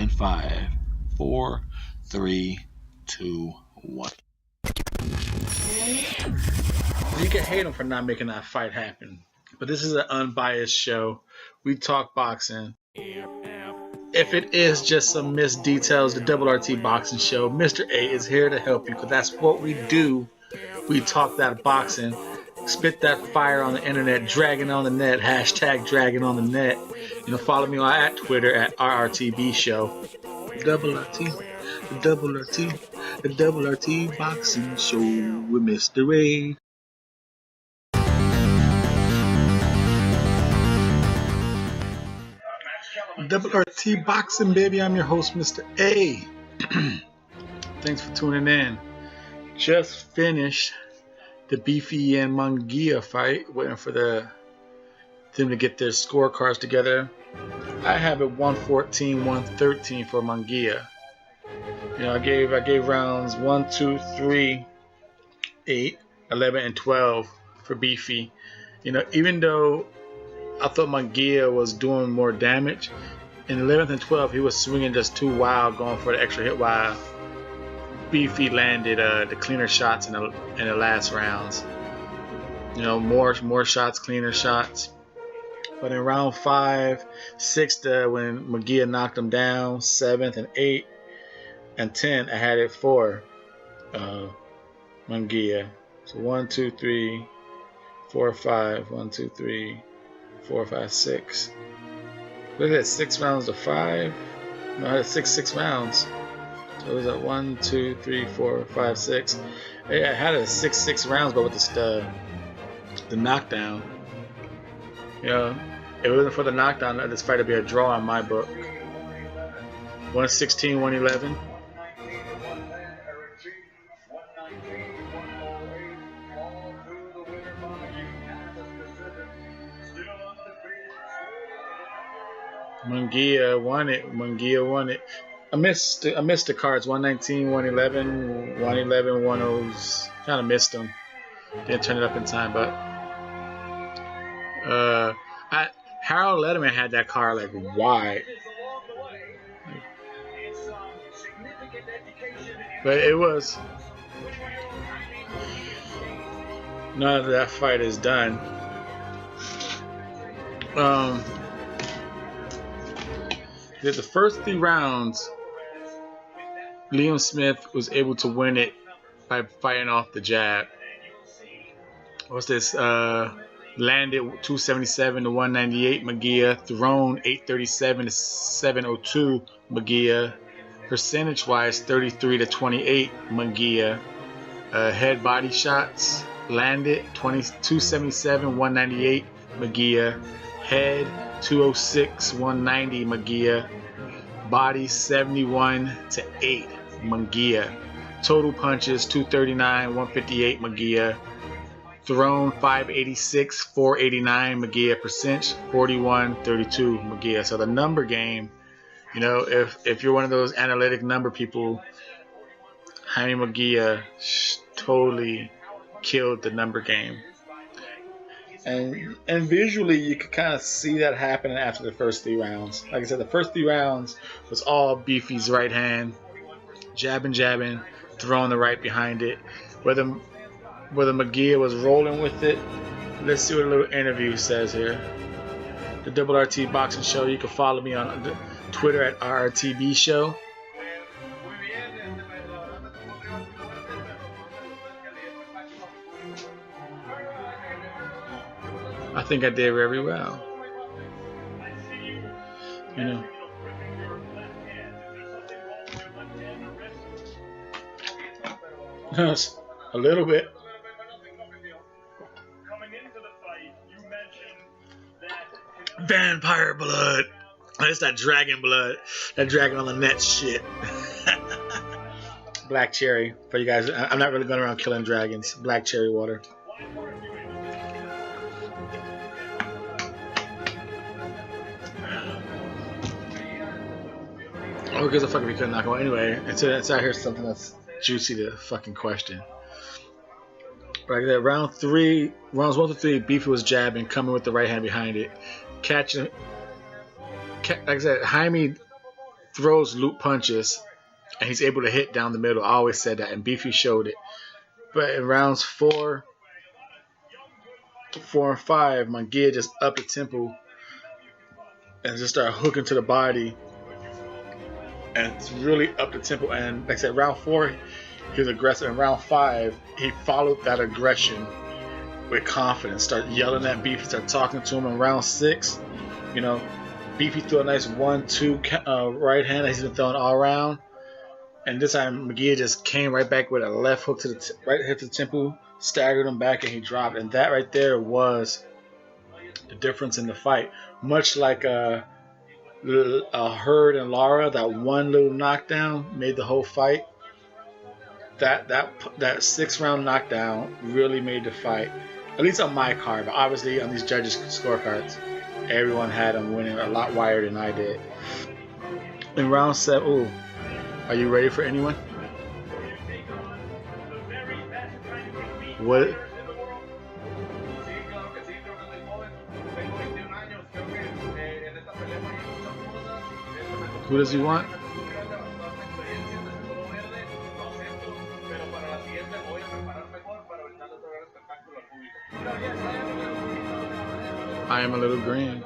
in 5, 4, 3, 2, 1. You can hate him for not making that fight happen, but this is an unbiased show. We talk boxing. If it is just some missed details, the Double RT Boxing Show, Mr. A is here to help you, because that's what we do. We talk that boxing, spit that fire on the internet, dragging on the net, hashtag dragging on the net. Follow me at Twitter at RRTB Show. Double RT, the Double RT, the Double RT Boxing Show with Mr. A. Double RT Boxing, baby. I'm your host, Mr. A. Thanks for tuning in. Just finished the Beefy and Munguia fight, waiting for them to get their scorecards together. I have it 114-113 for Munguia. I gave rounds 1, 2, 3, 8, 11, and 12 for Beefy. Even though I thought Munguia was doing more damage, in 11th and 12th he was swinging just too wild, going for the extra hit, while Beefy landed the cleaner shots in the last rounds. More shots, cleaner shots. But in round 5, 6, when Munguia knocked him down, 7th and 8 and 10, I had it for Munguia. So 1, 2, 3, 4, 5. 1, 2, 3, 4, 5, 6. Look at that, 6 rounds to 5. No, I had 6 rounds. So it was at 1, 2, 3, 4, 5, 6. I had it 6 rounds, but with the knockdown. If it wasn't for the knockdown, this fight would be a draw in my book. 116, 111. Munguia won it. I missed the cards. 119, 111, 111, 10s. Kind of missed them. Didn't turn it up in time, but Harold Letterman had that card like wide. But it was, now that that fight is done, the first 3 rounds, Liam Smith was able to win it by fighting off the jab. What's this? Landed 277 to 198 Munguia, thrown 837 to 702 Munguia. Percentage wise, 33 to 28 Munguia. Head body shots landed 277 198 Munguia. Head 206 190 Munguia. Body 71 to 8 Munguia. Total punches 239 158 Munguia. Thrown 586 489 Munguia. Percentage 41 32 Munguia. So the number game, if you're one of those analytic number people, Jaime Munguia totally killed the number game. And visually, you could kind of see that happening after the first 3 rounds. Like I said, the first 3 rounds was all Beefy's right hand, jabbing, throwing the right behind it. Whether Munguia was rolling with it, let's see what a little interview says here. The Double RT Boxing Show. You can follow me on Twitter at RRTB Show. I think I did very well. A little bit. Vampire blood. It's that dragon blood. That dragon on the net shit. Black cherry. For you guys, I'm not really going around killing dragons. Black cherry water. Who gives a fuck if you couldn't knock him out? Anyway, it's out here something that's juicy to fucking question. Like that, rounds 1 to 3, Beefy was jabbing, coming with the right hand behind it, catching. Like I said, Jaime throws loop punches, and he's able to hit down the middle. I always said that, and Beefy showed it. But in rounds 4 and 5, munguia just upped the tempo and just started hooking to the body, and it's really up the tempo. And like I said, round 4 he was aggressive. In round 5 he followed that aggression with confidence, started yelling at Beefy, started talking to him. In round 6, you know, Beefy threw a nice 1-2 right hand that he's been throwing all around, and this time munguia just came right back with a left hook to the right hit to the temple, staggered him back, and he dropped. And that right there was the difference in the fight. Much like Hurd and Lara, that one little knockdown made the whole fight. That 6-round knockdown really made the fight, at least on my card. But obviously on these judges' scorecards, everyone had him winning a lot wider than I did. In round 7, ooh, are you ready for anyone? What? Who does he want? I am a little green.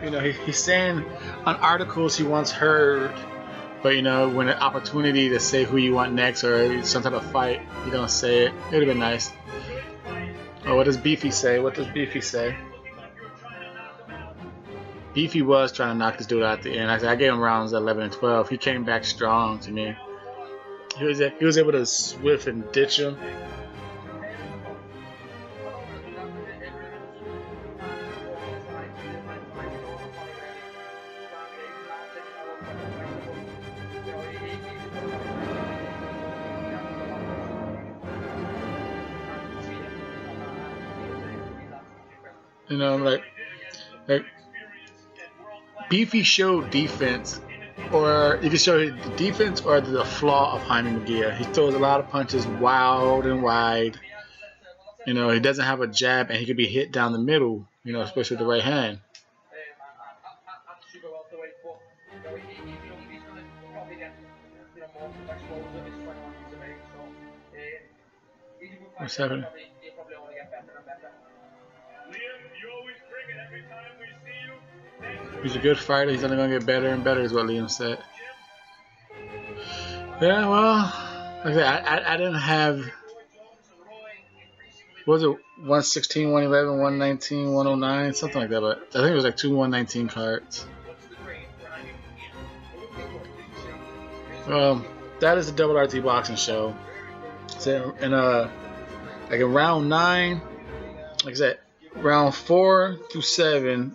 You know, he's saying on articles he wants Hurd, but you know, when an opportunity to say who you want next or some type of fight, you don't say it. It would have been nice. Oh, what does Beefy say? What does Beefy say? Beefy was trying to knock this dude out at the end. I gave him rounds 11 and 12. He came back strong to me. He was able to swift and ditch him. You know, like Beefy showed defense, or you can show the defense or the flaw of Jaime munguia. He throws a lot of punches wild and wide. You know, he doesn't have a jab, and he could be hit down the middle, you know, especially with the right hand. What's happening? He's a good fighter. He's only going to get better and better, is what Liam said. Yeah, well, like I didn't have, what was it, 116, 111, 119, 109, something like that, but I think it was like 2 119 cards. That is the Double RT Boxing Show. So, and like in round 9, like I said, round 4 through 7,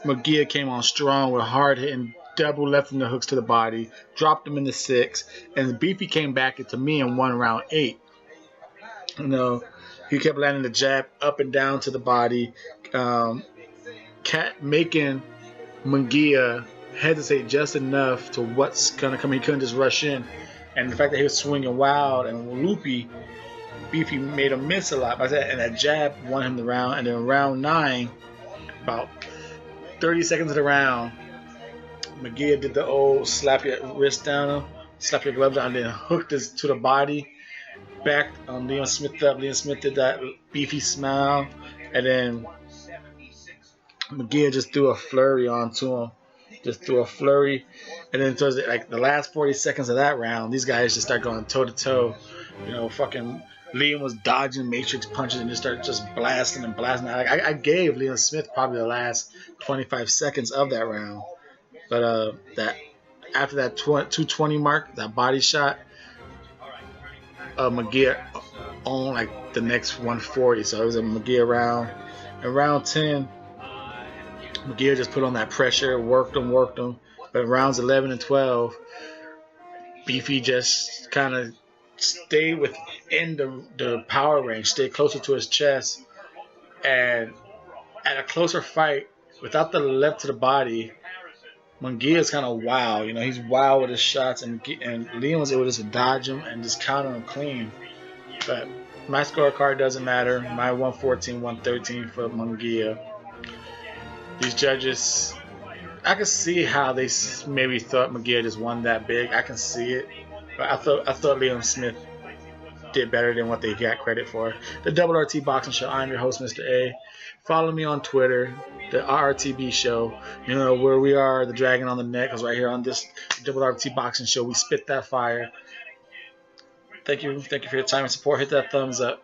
munguia came on strong with hard hitting, double left and the hooks to the body, dropped him in the 6, and Beefy came back into me and won round 8. You know, he kept landing the jab up and down to the body, making munguia hesitate just enough to what's gonna come. He couldn't just rush in, and the fact that he was swinging wild and loopy, Beefy made him miss a lot. And that jab won him the round. And then round 9, about 30 seconds of the round, munguia did the old slap your wrist down, slap your glove down, and then hooked this to the body. Backed Liam Smith up. Liam Smith did that Beefy smile, and then munguia just threw a flurry onto him. Just threw a flurry, and then towards like the last 40 seconds of that round, these guys just start going toe to toe. You know, fucking Liam was dodging matrix punches and just started just blasting and blasting. I gave Liam Smith probably the last 25 seconds of that round, but that after that 220 mark, that body shot, munguia owned like the next 140. So it was a munguia round. In round 10, munguia just put on that pressure, worked him. But in rounds 11 and 12, Beefy just kind of stayed within the power range, stayed closer to his chest. And at a closer fight, without the left to the body, Munguia is kind of wild. He's wild with his shots, and Liam was able to just dodge him and just counter him clean. But my scorecard doesn't matter. My 114, 113 for Munguia. These judges, I can see how they maybe thought Munguia just won that big. I can see it, but I thought Liam Smith did better than what they got credit for. The Double RT Boxing Show. I'm your host, Mr. A. Follow me on Twitter, the RRTB Show. Where we are, the Dragon on the Neck, because right here on this Double RT Boxing Show, we spit that fire. Thank you for your time and support. Hit that thumbs up.